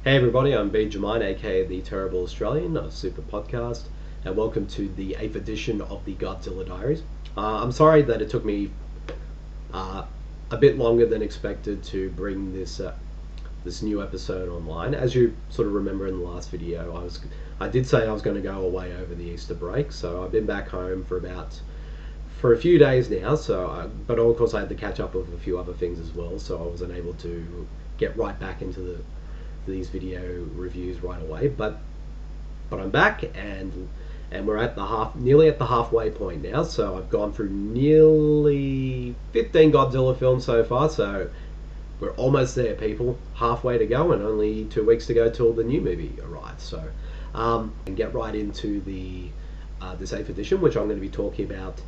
Hey everybody, I'm Bede, aka the Terrible Australian, a super podcast, and welcome to the 8th edition of the Godzilla Diaries. I'm sorry that it took me uh, a bit longer than expected to bring this new episode online. As you sort of remember in the last video, I did say I was going to go away over the Easter break, so I've been back home for a few days now. But of course I had to catch up with a few other things as well, so I wasn't able to get right back into these video reviews right away. But I'm back, and we're at nearly at the halfway point now. So I've gone through nearly 15 Godzilla films so far. So we're almost there, people. Halfway to go, and only 2 weeks to go till the new movie arrives. So and get right into this 8th edition, which I'm going to be talking about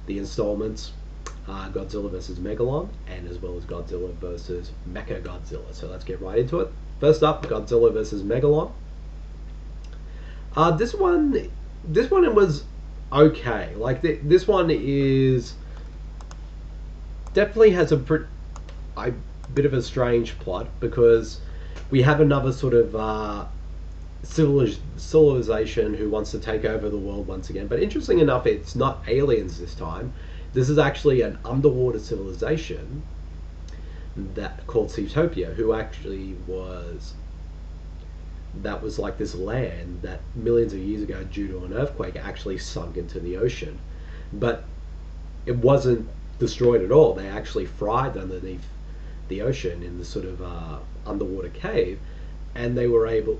the installments Godzilla vs. Megalon, and as well as Godzilla vs. Mechagodzilla. So let's get right into it. First up, Godzilla vs. Megalon. This one was okay. Like this one is definitely has a bit of a strange plot, because we have another sort of civilization who wants to take over the world once again. But interesting enough, it's not aliens this time. This is actually an underwater civilization that called Zootopia, who actually was like this land that millions of years ago, due to an earthquake, actually sunk into the ocean. But it wasn't destroyed at all. They actually fried underneath the ocean in this sort of underwater cave, and they were able,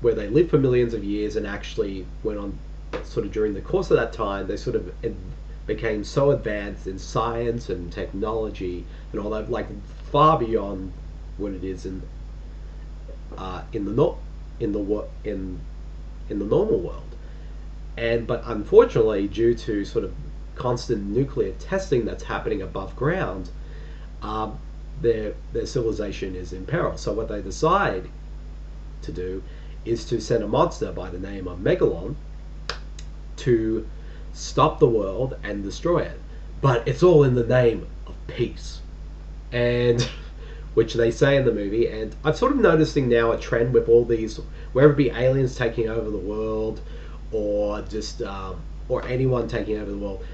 where they lived for millions of years, and actually went on sort of during the course of that time, they sort of became so advanced in science and technology and all that, like far beyond what it is in the normal world. But unfortunately, due to sort of constant nuclear testing that's happening above ground, their civilization is in peril. So what they decide to do is to send a monster by the name of MEGALON to stop the world and destroy it. But it's all in the name of peace, and which they say in the movie. And I'm sort of noticing now a trend with all these, whether it be aliens taking over the world, or just or anyone taking over the world,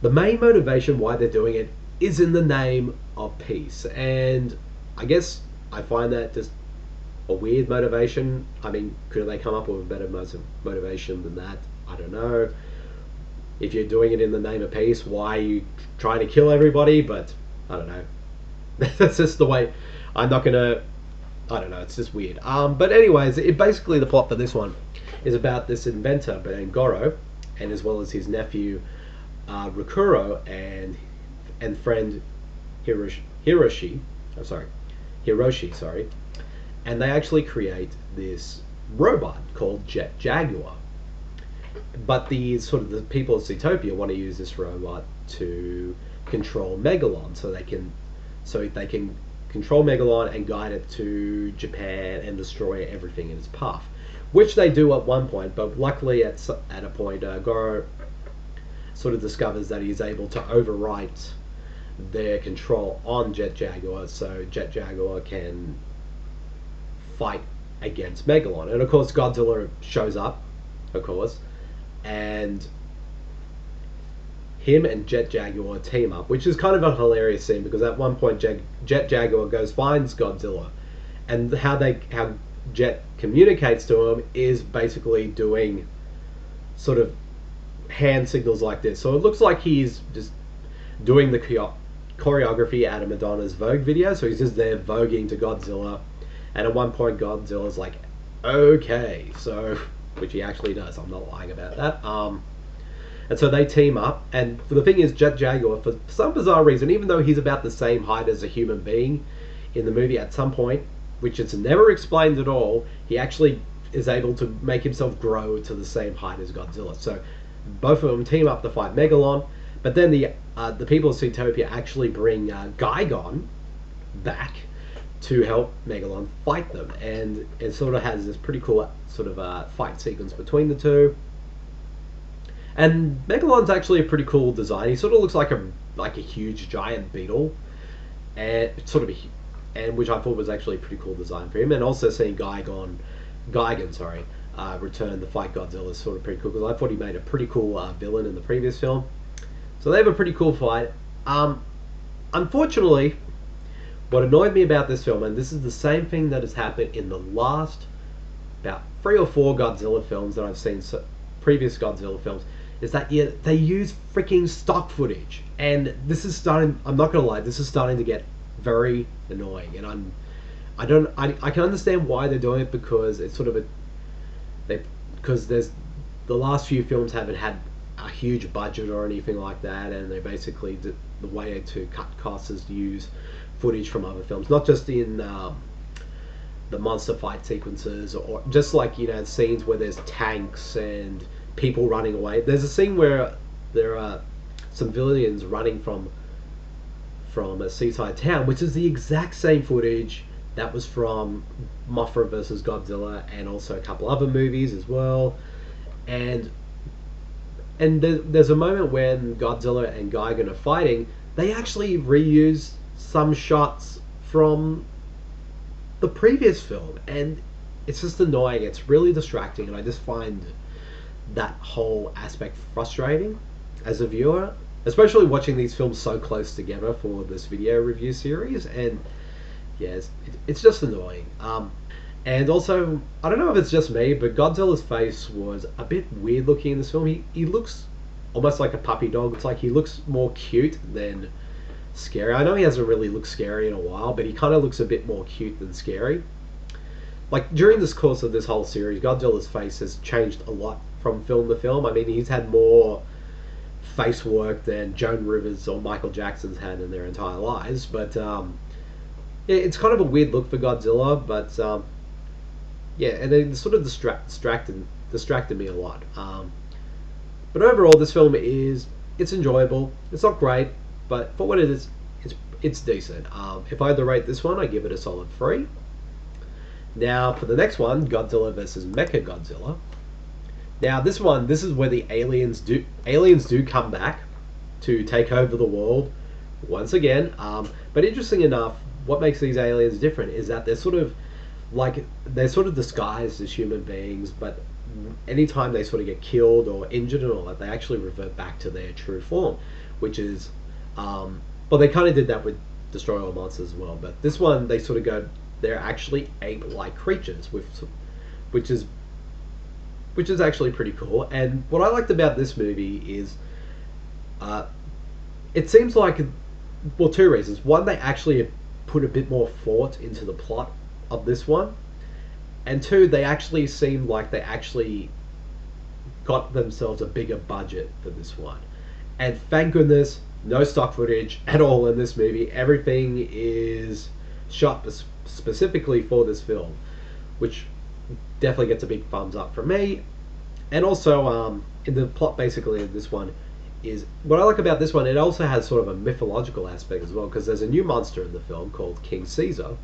the main motivation why they're doing it is in the name of peace. And I guess I find that just a weird motivation. I mean, could they come up with a better motivation than that? I don't know. If you're doing it in the name of peace, why are you trying to kill everybody? But I don't know. That's just the way. I'm not gonna. I don't know. It's just weird. But anyways, basically the plot for this one is about this inventor named Goro, and as well as his nephew Rikuro and friend Hiroshi. Sorry. And they actually create this robot called Jet Jaguar. But the people of Zootopia want to use this robot to control Megalon, so they can control Megalon and guide it to Japan and destroy everything in its path, which they do at one point. But luckily, at a point, Goro sort of discovers that he's able to overwrite their control on Jet Jaguar, so Jet Jaguar can fight against Megalon. And of course, Godzilla shows up, of course, and him and Jet Jaguar team up, which is kind of a hilarious scene, because at one point Jet Jaguar finds Godzilla, and how Jet communicates to him is basically doing sort of hand signals like this. So it looks like he's just doing the choreography out of Madonna's Vogue video, so he's just there voguing to Godzilla. And at one point Godzilla's like, okay, so, which he actually does, I'm not lying about that. And so they team up, and the thing is, Jet Jaguar, for some bizarre reason, even though he's about the same height as a human being in the movie, at some point, which is never explained at all, he actually is able to make himself grow to the same height as Godzilla. So both of them team up to fight Megalon. But then the people of Zootopia actually bring Gigon back to help Megalon fight them, and it sort of has this pretty cool sort of fight sequence between the two. And Megalon's actually a pretty cool design. He sort of looks like a huge giant beetle, and sort of and which I thought was actually a pretty cool design for him. And also seeing Gigan, return to fight Godzilla is sort of pretty cool because I thought he made a pretty cool villain in the previous film. So they have a pretty cool fight. Unfortunately, what annoyed me about this film, and this is the same thing that has happened in the last about 3 or 4 Godzilla films that I've seen, previous Godzilla films, is that they use freaking stock footage, and this is starting. I'm not gonna lie, this is starting to get very annoying, and I can understand why they're doing it because it's sort of because there's the last few films haven't had a huge budget or anything like that, and they basically the way to cut costs is to use footage from other films, not just in the monster fight sequences or just like scenes where there's tanks and people running away. There's a scene where there are some villains running from a seaside town, which is the exact same footage that was from Mothra versus Godzilla and also a couple other movies as well. And there's a moment when Godzilla and Gigan are fighting. They actually reuse some shots from the previous film, and it's just annoying. It's really distracting, and I just find that whole aspect frustrating as a viewer, especially watching these films so close together for this video review series. And yeah, it's just annoying. And also, I don't know if it's just me, but Godzilla's face was a bit weird looking in this film. He looks almost like a puppy dog. It's like he looks more cute than scary. I know he hasn't really looked scary in a while, but he kind of looks a bit more cute than scary. Like, during this course of this whole series, Godzilla's face has changed a lot from film to film. I mean, he's had more face work than Joan Rivers or Michael Jackson's had in their entire lives. But it's kind of a weird look for Godzilla, but yeah, and it sort of distracted me a lot. But overall, this film it's enjoyable. It's not great, but for what it is, it's decent. If I had to rate this one, I give it a solid 3. Now for the next one, Godzilla vs. Mechagodzilla. Now this is where the aliens do come back to take over the world once again. But interesting enough, what makes these aliens different is that they're sort of disguised as human beings, but anytime they sort of get killed or injured and all that, they actually revert back to their true form, which is well, they kind of did that with Destroy All Monsters as well, but this one they're actually ape-like creatures, which is actually pretty cool. And what I liked about this movie is it seems like, well, 2 reasons. One, they actually put a bit more thought into the plot of this one, and 2, they actually seemed like they actually got themselves a bigger budget for this one. And thank goodness, no stock footage at all in this movie. Everything is shot specifically for this film, which definitely gets a big thumbs up from me. And also, in the plot basically of this one is, what I like about this one, it also has sort of a mythological aspect as well, because there's a new monster in the film called King Caesar,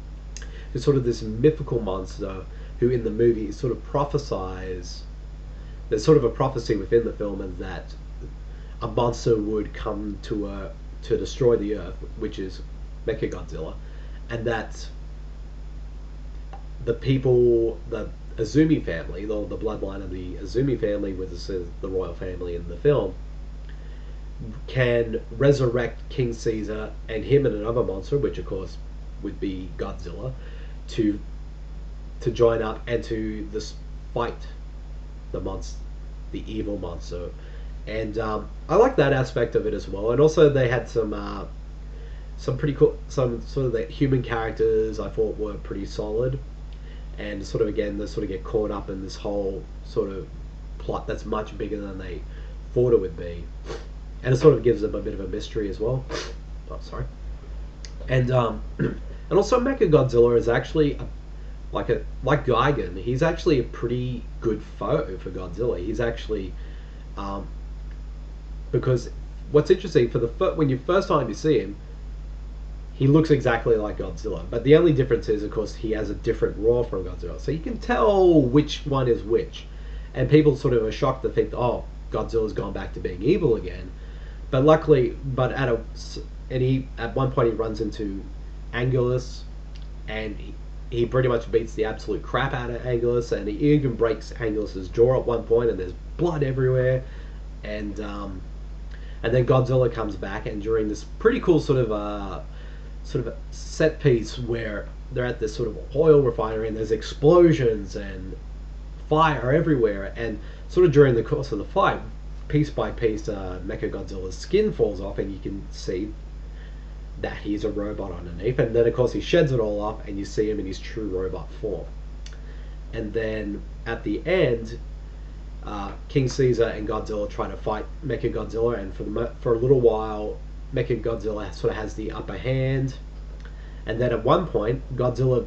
who's sort of this mythical monster who in the movie sort of prophesies, there's sort of a prophecy within the film, and that a monster would come to destroy the earth, which is Mechagodzilla, and that the Azumi family, the bloodline of the Azumi family, with the royal family in the film, can resurrect King Caesar and him and another monster, which of course would be Godzilla, to join up and to fight the evil monster. And I like that aspect of it as well. And also they had some pretty cool, some sort of the human characters I thought were pretty solid. And sort of again, they sort of get caught up in this whole sort of plot that's much bigger than they thought it would be. And it sort of gives them a bit of a mystery as well. Oh, sorry. And also Mechagodzilla is actually like Gigan. He's actually a pretty good foe for Godzilla. He's actually because what's interesting when you first time you see him, he looks exactly like Godzilla, but the only difference is, of course, he has a different roar from Godzilla, so you can tell which one is which. And people sort of are shocked to think, oh, Godzilla's gone back to being evil again. But luckily, at one point he runs into Angulus, and he pretty much beats the absolute crap out of Anguillus, and he even breaks Angullus's jaw at one point, and there's blood everywhere, and and then Godzilla comes back, and during this pretty cool sort of set piece where they're at this sort of oil refinery, and there's explosions and fire everywhere, and sort of during the course of the fight, piece by piece, Mechagodzilla's skin falls off, and you can see that he's a robot underneath. And then, of course, he sheds it all off, and you see him in his true robot form. And then at the end, King Caesar and Godzilla try to fight Mechagodzilla, and for a little while, Mechagodzilla sort of has the upper hand. And then at one point, Godzilla,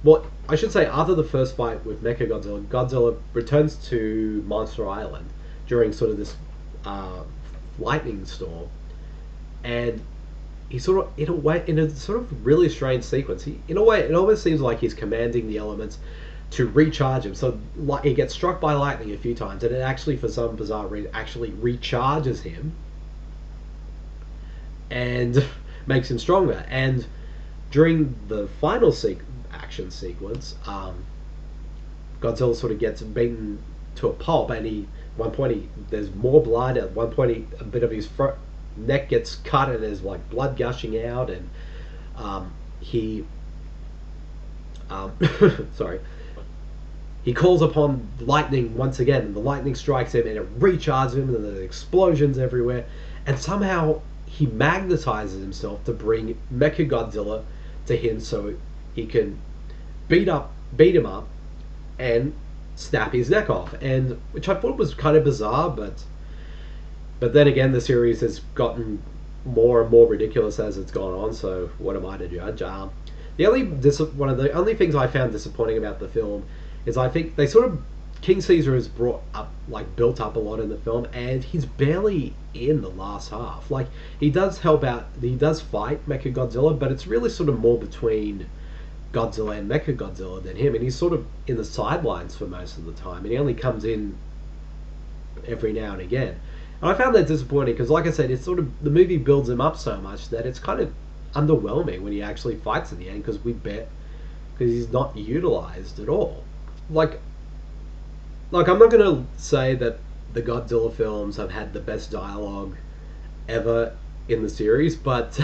well, I should say, after the first fight with Mechagodzilla, Godzilla returns to Monster Island during sort of this lightning storm, and he sort of, in a way, in a sort of really strange sequence, in a way, it almost seems like he's commanding the elements to recharge him. So like, he gets struck by lightning a few times, and it actually, for some bizarre reason, actually recharges him and makes him stronger. And during the final action sequence, Godzilla sort of gets beaten to a pulp, and at one point there's more blood. At one point, a bit of his neck gets cut, and there's like blood gushing out, and he sorry, he calls upon lightning once again, and the lightning strikes him, and it recharges him, and there's explosions everywhere, and somehow he magnetizes himself to bring Mechagodzilla to him, so he can beat him up and snap his neck off. And which I thought was kind of bizarre, but then again, the series has gotten more and more ridiculous as it's gone on, so what am I to judge? One of the only things I found disappointing about the film is, I think they sort of, King Caesar is built up a lot in the film, and he's barely in the last half. Like, he does help out, he does fight Mechagodzilla, but it's really sort of more between Godzilla and Mechagodzilla than him, and he's sort of in the sidelines for most of the time, and he only comes in every now and again. And I found that disappointing because, like I said, it's sort of, the movie builds him up so much that it's kind of underwhelming when he actually fights in the end, because he's not utilized at all. Like I'm not going to say that the Godzilla films have had the best dialogue ever in the series, but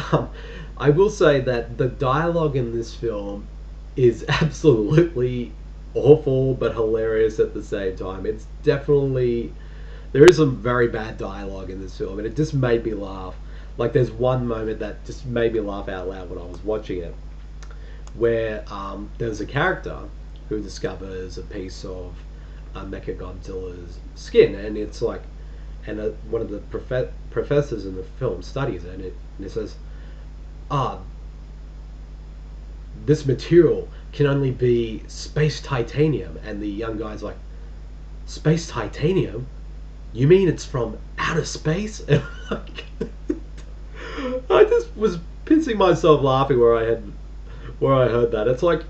I will say that the dialogue in this film is absolutely awful but hilarious at the same time. It's definitely, there is some very bad dialogue in this film, and it just made me laugh. Like, there's one moment that just made me laugh out loud when I was watching it, where there's a character who discovers a piece of Mechagodzilla's skin, and it's like, and one of the professors in the film studies it, and it says, this material can only be space titanium. And the young guy's like, space titanium? You mean it's from outer space? And like, I just was pissing myself laughing where I heard that. It's like,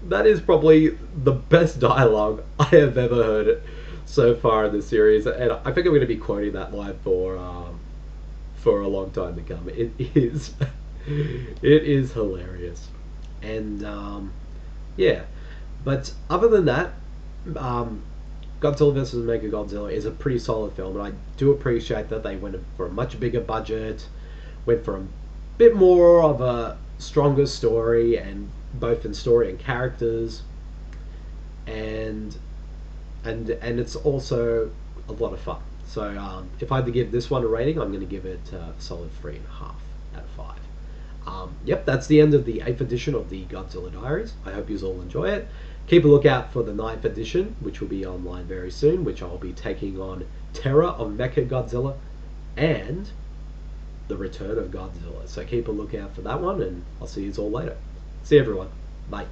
that is probably the best dialogue I have ever heard so far in the series, and I think I'm going to be quoting that line for a long time to come. It is hilarious, and yeah. But other than that, Godzilla vs. Mechagodzilla is a pretty solid film, and I do appreciate that they went for a much bigger budget, went for a bit more of a stronger story, and both in story and characters, and it's also a lot of fun. So if I had to give this one a rating, I'm going to give it a solid 3.5 out of 5. Yep, that's the end of the 8th edition of the Godzilla Diaries. I hope you all enjoy it. Keep a lookout for the 9th edition, which will be online very soon, which I'll be taking on Terror of Mechagodzilla and The Return of Godzilla. So keep a lookout for that one, and I'll see you all later. See you, everyone. Bye.